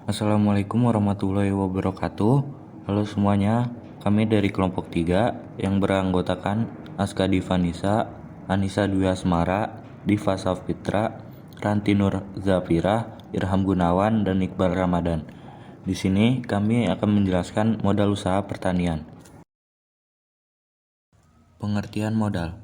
Assalamualaikum warahmatullahi wabarakatuh. Halo semuanya, kami dari kelompok 3 yang beranggotakan Aska Divanisa, Anissa Dwi Asmara, Diva Safitra, Ranti Nur Zafira, Irham Gunawan, dan Iqbal Ramadan. Di sini kami akan menjelaskan modal usaha pertanian. Pengertian modal.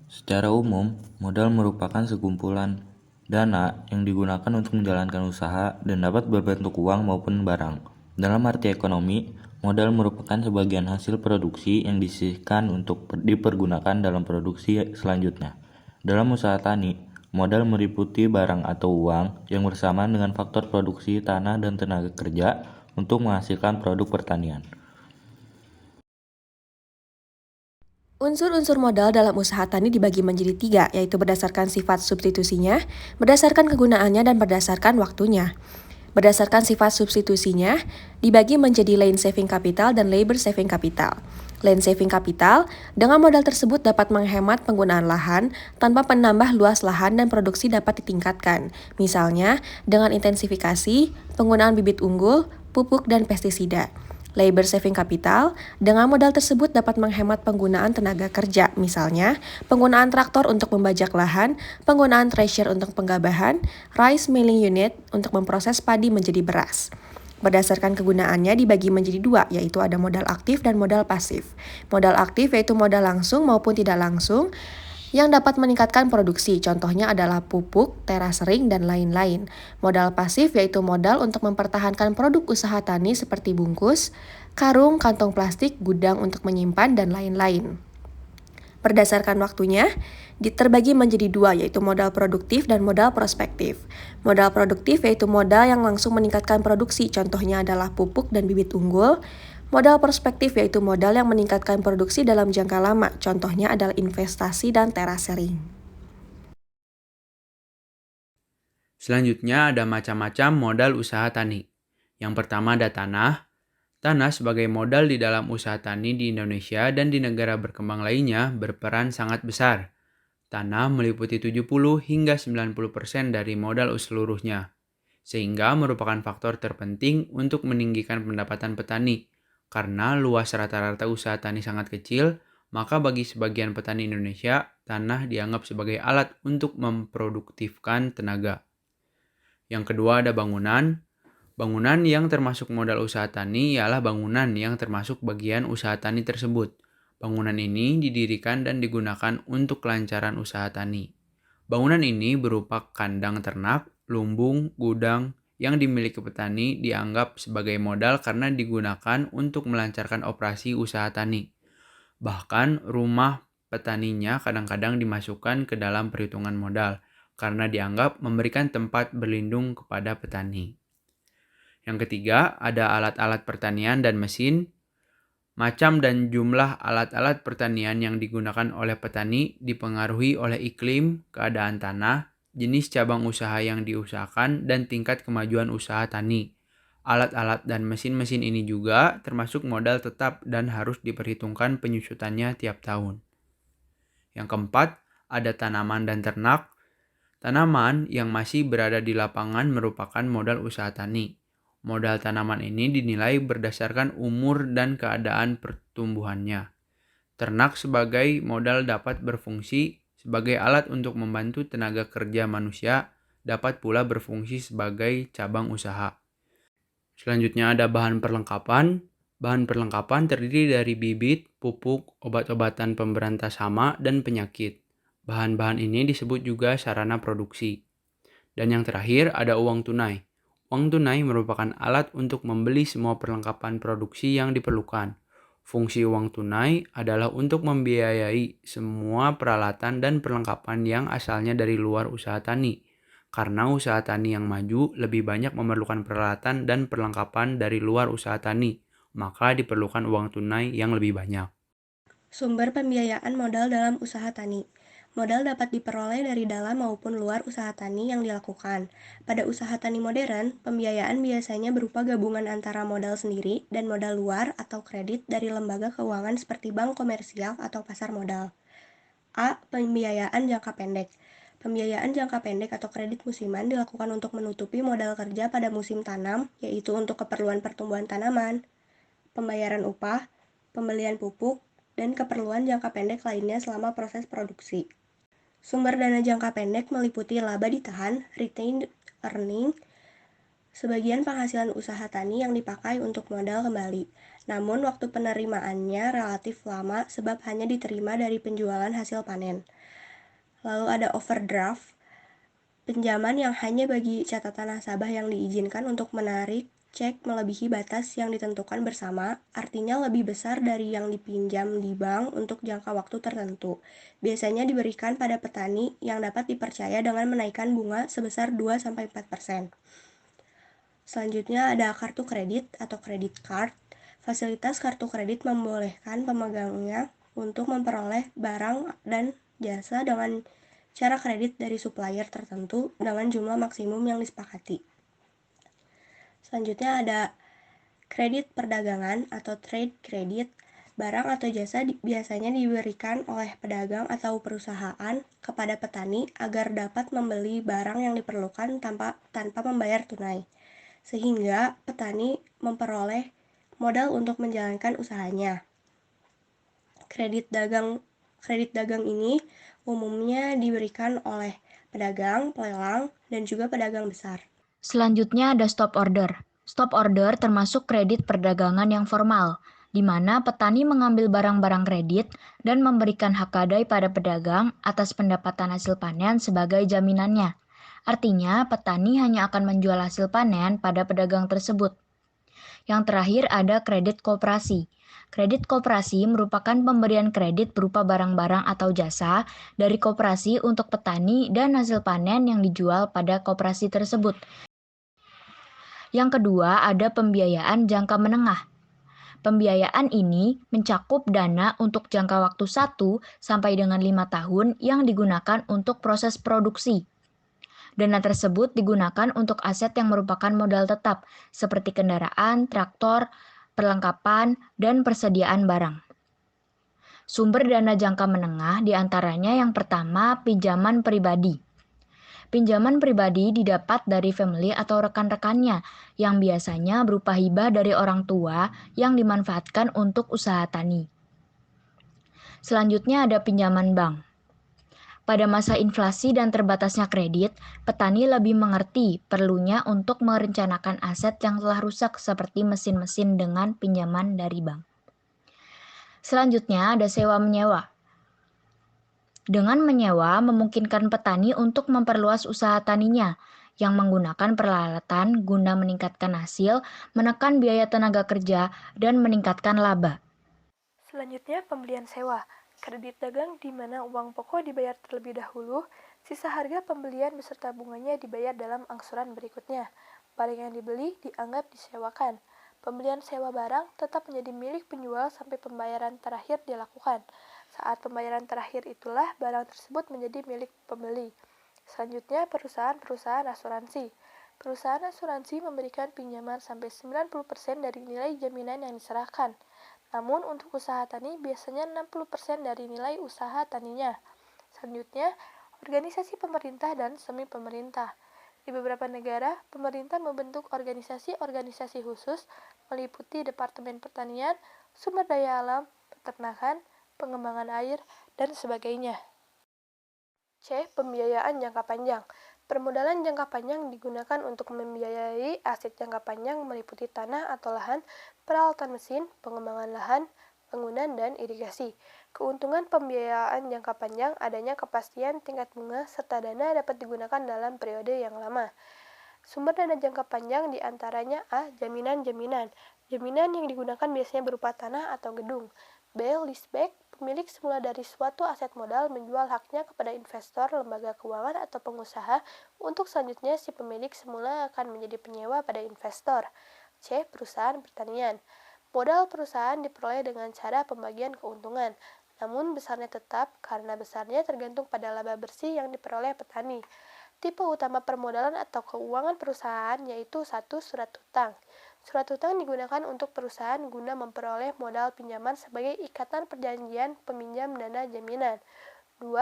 Secara umum, modal merupakan sekumpulan dana yang digunakan untuk menjalankan usaha dan dapat berbentuk uang maupun barang. Dalam arti ekonomi, modal merupakan sebagian hasil produksi yang disisihkan untuk dipergunakan dalam produksi selanjutnya. Dalam usaha tani, modal meliputi barang atau uang yang bersamaan dengan faktor produksi tanah dan tenaga kerja untuk menghasilkan produk pertanian. Unsur-unsur modal dalam usaha tani dibagi menjadi 3, yaitu berdasarkan sifat substitusinya, berdasarkan kegunaannya, dan berdasarkan waktunya. Berdasarkan sifat substitusinya, dibagi menjadi land saving capital dan labor saving capital. Land saving capital, dengan modal tersebut dapat menghemat penggunaan lahan tanpa menambah luas lahan dan produksi dapat ditingkatkan. Misalnya, dengan intensifikasi, penggunaan bibit unggul, pupuk, dan pestisida. Labor saving capital, dengan modal tersebut dapat menghemat penggunaan tenaga kerja, misalnya penggunaan traktor untuk membajak lahan, penggunaan thresher untuk penggabahan, rice milling unit untuk memproses padi menjadi beras. Berdasarkan kegunaannya dibagi menjadi 2, yaitu ada modal aktif dan modal pasif. Modal aktif yaitu modal langsung maupun tidak langsung, yang dapat meningkatkan produksi, contohnya adalah pupuk, terasering, dan lain-lain. Modal pasif yaitu modal untuk mempertahankan produk usaha tani seperti bungkus, karung, kantong plastik, gudang untuk menyimpan, dan lain-lain. Berdasarkan waktunya, terbagi menjadi 2, yaitu modal produktif dan modal prospektif. Modal produktif yaitu modal yang langsung meningkatkan produksi, contohnya adalah pupuk dan bibit unggul. Modal prospektif yaitu modal yang meningkatkan produksi dalam jangka lama, contohnya adalah investasi dan terasering. Selanjutnya ada macam-macam modal usaha tani. Yang pertama ada tanah. Tanah sebagai modal di dalam usaha tani di Indonesia dan di negara berkembang lainnya berperan sangat besar. Tanah meliputi 70 hingga 90% dari modal seluruhnya, sehingga merupakan faktor terpenting untuk meninggikan pendapatan petani. Karena luas rata-rata usaha tani sangat kecil, maka bagi sebagian petani Indonesia, tanah dianggap sebagai alat untuk memproduktifkan tenaga. Yang kedua ada bangunan. Bangunan yang termasuk modal usaha tani ialah bangunan yang termasuk bagian usaha tani tersebut. Bangunan ini didirikan dan digunakan untuk kelancaran usaha tani. Bangunan ini berupa kandang ternak, lumbung, gudang yang dimiliki petani dianggap sebagai modal karena digunakan untuk melancarkan operasi usaha tani. Bahkan rumah petaninya kadang-kadang dimasukkan ke dalam perhitungan modal karena dianggap memberikan tempat berlindung kepada petani. Yang ketiga, ada alat-alat pertanian dan mesin. Macam dan jumlah alat-alat pertanian yang digunakan oleh petani dipengaruhi oleh iklim, keadaan tanah, jenis cabang usaha yang diusahakan, dan tingkat kemajuan usaha tani. Alat-alat dan mesin-mesin ini juga termasuk modal tetap dan harus diperhitungkan penyusutannya tiap tahun. Yang keempat, ada tanaman dan ternak. Tanaman yang masih berada di lapangan merupakan modal usaha tani. Modal tanaman ini dinilai berdasarkan umur dan keadaan pertumbuhannya. Ternak sebagai modal dapat berfungsi sebagai alat untuk membantu tenaga kerja manusia, dapat pula berfungsi sebagai cabang usaha. Selanjutnya ada bahan perlengkapan. Bahan perlengkapan terdiri dari bibit, pupuk, obat-obatan pemberantas hama, dan penyakit. Bahan-bahan ini disebut juga sarana produksi. Dan yang terakhir ada uang tunai. Uang tunai merupakan alat untuk membeli semua perlengkapan produksi yang diperlukan. Fungsi uang tunai adalah untuk membiayai semua peralatan dan perlengkapan yang asalnya dari luar usaha tani. Karena usaha tani yang maju lebih banyak memerlukan peralatan dan perlengkapan dari luar usaha tani, maka diperlukan uang tunai yang lebih banyak. Sumber pembiayaan modal dalam usaha tani. Modal dapat diperoleh dari dalam maupun luar usaha tani yang dilakukan. Pada usaha tani modern, pembiayaan biasanya berupa gabungan antara modal sendiri dan modal luar atau kredit dari lembaga keuangan seperti bank komersial atau pasar modal. A. Pembiayaan jangka pendek. Pembiayaan jangka pendek atau kredit musiman dilakukan untuk menutupi modal kerja pada musim tanam, yaitu untuk keperluan pertumbuhan tanaman, pembayaran upah, pembelian pupuk, dan keperluan jangka pendek lainnya selama proses produksi. Sumber dana jangka pendek meliputi laba ditahan, retained earning, sebagian penghasilan usaha tani yang dipakai untuk modal kembali. Namun, waktu penerimaannya relatif lama sebab hanya diterima dari penjualan hasil panen. Lalu ada overdraft, pinjaman yang hanya bagi catatan nasabah yang diizinkan untuk menarik cek melebihi batas yang ditentukan bersama, artinya lebih besar dari yang dipinjam di bank untuk jangka waktu tertentu. Biasanya diberikan pada petani yang dapat dipercaya dengan menaikkan bunga sebesar 2-4%. Selanjutnya ada kartu kredit atau credit card. Fasilitas kartu kredit membolehkan pemegangnya untuk memperoleh barang dan jasa dengan cara kredit dari supplier tertentu dengan jumlah maksimum yang disepakati. Selanjutnya ada kredit perdagangan atau trade credit. Barang atau jasa biasanya diberikan oleh pedagang atau perusahaan kepada petani agar dapat membeli barang yang diperlukan tanpa membayar tunai, sehingga petani memperoleh modal untuk menjalankan usahanya. Kredit dagang ini umumnya diberikan oleh pedagang, pelelang, dan juga pedagang besar. Selanjutnya ada stop order. Stop order termasuk kredit perdagangan yang formal, di mana petani mengambil barang-barang kredit dan memberikan hak gadai pada pedagang atas pendapatan hasil panen sebagai jaminannya. Artinya, petani hanya akan menjual hasil panen pada pedagang tersebut. Yang terakhir ada kredit koperasi. Kredit koperasi merupakan pemberian kredit berupa barang-barang atau jasa dari koperasi untuk petani dan hasil panen yang dijual pada koperasi tersebut. Yang kedua ada pembiayaan jangka menengah. Pembiayaan ini mencakup dana untuk jangka waktu 1 sampai dengan 5 tahun yang digunakan untuk proses produksi. Dana tersebut digunakan untuk aset yang merupakan modal tetap, seperti kendaraan, traktor, perlengkapan, dan persediaan barang. Sumber dana jangka menengah diantaranya yang pertama pinjaman pribadi. Pinjaman pribadi didapat dari family atau rekan-rekannya yang biasanya berupa hibah dari orang tua yang dimanfaatkan untuk usaha tani. Selanjutnya ada pinjaman bank. Pada masa inflasi dan terbatasnya kredit, petani lebih mengerti perlunya untuk merencanakan aset yang telah rusak seperti mesin-mesin dengan pinjaman dari bank. Selanjutnya ada sewa-menyewa. Dengan menyewa memungkinkan petani untuk memperluas usaha taninya yang menggunakan peralatan guna meningkatkan hasil, menekan biaya tenaga kerja, dan meningkatkan laba. Selanjutnya pembelian sewa. Kredit dagang di mana uang pokok dibayar terlebih dahulu, sisa harga pembelian beserta bunganya dibayar dalam angsuran berikutnya. Barang yang dibeli dianggap disewakan. Pembelian sewa barang tetap menjadi milik penjual sampai pembayaran terakhir dilakukan. Saat pembayaran terakhir itulah barang tersebut menjadi milik pembeli. Selanjutnya perusahaan asuransi. Perusahaan asuransi memberikan pinjaman sampai 90% dari nilai jaminan yang diserahkan. Namun untuk usaha tani biasanya 60% dari nilai usaha taninya. Selanjutnya, organisasi pemerintah dan semi pemerintah. Di beberapa negara, pemerintah membentuk organisasi-organisasi khusus meliputi Departemen Pertanian, Sumber Daya Alam, Peternakan, Pengembangan Air, dan sebagainya. C. Pembiayaan jangka panjang. Permodalan jangka panjang digunakan untuk membiayai aset jangka panjang meliputi tanah atau lahan, peralatan mesin, pengembangan lahan, bangunan, dan irigasi. Keuntungan pembiayaan jangka panjang adanya kepastian tingkat bunga serta dana dapat digunakan dalam periode yang lama. Sumber dana jangka panjang diantaranya A. Jaminan-jaminan. Jaminan yang digunakan biasanya berupa tanah atau gedung. B. Leaseback. Pemilik semula dari suatu aset modal menjual haknya kepada investor, lembaga keuangan, atau pengusaha untuk selanjutnya si pemilik semula akan menjadi penyewa pada investor. C. Perusahaan pertanian. Modal perusahaan diperoleh dengan cara pembagian keuntungan, namun besarnya tetap karena besarnya tergantung pada laba bersih yang diperoleh petani. Tipe utama permodalan atau keuangan perusahaan yaitu 1. Surat utang. Surat utang digunakan untuk perusahaan guna memperoleh modal pinjaman sebagai ikatan perjanjian peminjam dana jaminan. 2.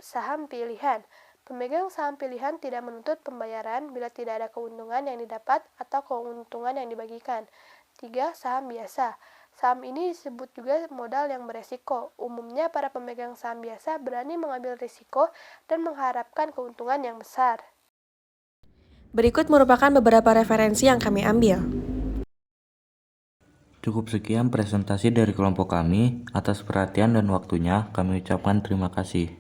Saham pilihan. Pemegang saham pilihan tidak menuntut pembayaran bila tidak ada keuntungan yang didapat atau keuntungan yang dibagikan. 3. Saham biasa. Saham ini disebut juga modal yang beresiko. Umumnya para pemegang saham biasa berani mengambil risiko dan mengharapkan keuntungan yang besar. Berikut merupakan beberapa referensi yang kami ambil. Cukup sekian presentasi dari kelompok kami. Atas perhatian dan waktunya, kami ucapkan terima kasih.